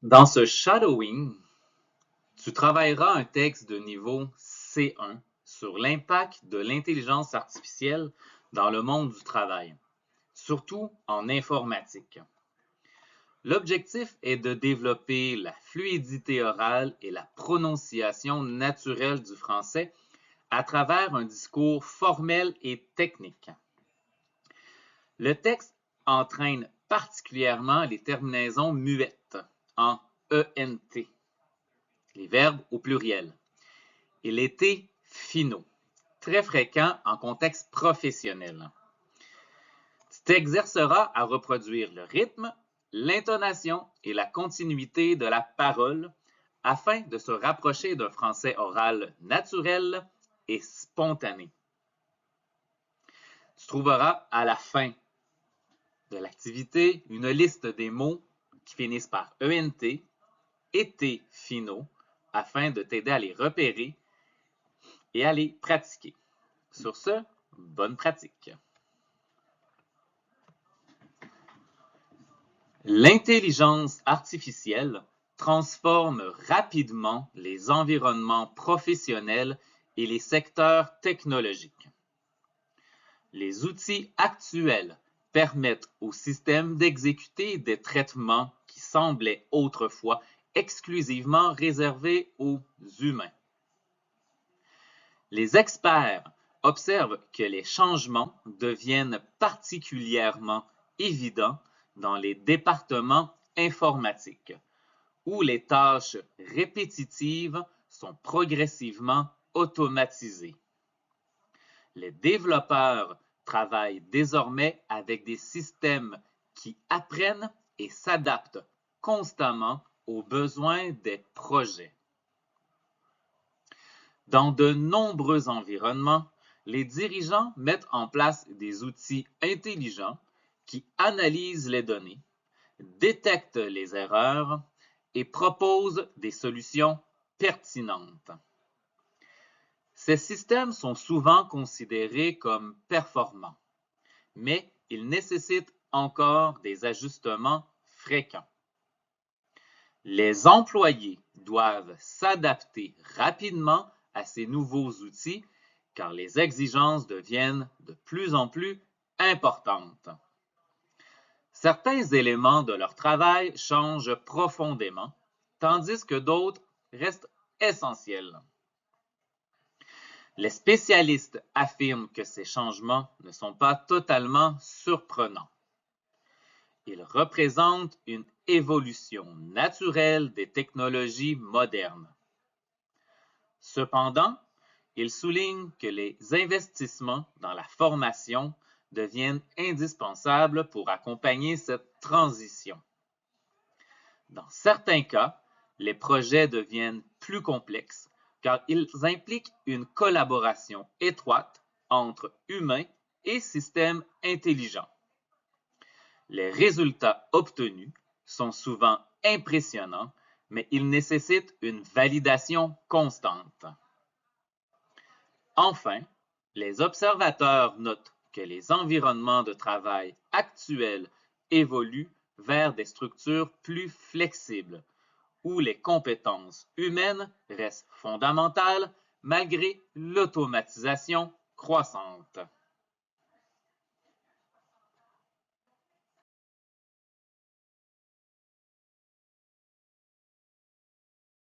Dans ce shadowing, tu travailleras un texte de niveau C1 sur l'impact de l'intelligence artificielle dans le monde du travail, surtout en informatique. L'objectif est de développer la fluidité orale et la prononciation naturelle du français à travers un discours formel et technique. Le texte entraîne particulièrement les terminaisons muettes en ENT, les verbes au pluriel, et les T finaux, très fréquents en contexte professionnel. Tu t'exerceras à reproduire le rythme, l'intonation et la continuité de la parole afin de se rapprocher d'un français oral naturel et spontané. Tu trouveras à la fin de l'activité une liste des mots qui finissent par ENT et T finaux afin de t'aider à les repérer et à les pratiquer. Sur ce, bonne pratique. L'intelligence artificielle transforme rapidement les environnements professionnels et les secteurs technologiques. Les outils actuels permettent au système d'exécuter des traitements qui semblaient autrefois exclusivement réservés aux humains. Les experts observent que les changements deviennent particulièrement évidents dans les départements informatiques, où les tâches répétitives sont progressivement automatisées. Les développeurs travaillent désormais avec des systèmes qui apprennent et s'adaptent constamment aux besoins des projets. Dans de nombreux environnements, les dirigeants mettent en place des outils intelligents qui analysent les données, détectent les erreurs et proposent des solutions pertinentes. Ces systèmes sont souvent considérés comme performants, mais ils nécessitent encore des ajustements fréquents. Les employés doivent s'adapter rapidement à ces nouveaux outils car les exigences deviennent de plus en plus importantes. Certains éléments de leur travail changent profondément, tandis que d'autres restent essentiels. Les spécialistes affirment que ces changements ne sont pas totalement surprenants. Ils représentent une évolution naturelle des technologies modernes. Cependant, ils soulignent que les investissements dans la formation deviennent indispensables pour accompagner cette transition. Dans certains cas, les projets deviennent plus complexes car ils impliquent une collaboration étroite entre humains et systèmes intelligents. Les résultats obtenus sont souvent impressionnants, mais ils nécessitent une validation constante. Enfin, les observateurs notent que les environnements de travail actuels évoluent vers des structures plus flexibles, où les compétences humaines restent fondamentales malgré l'automatisation croissante.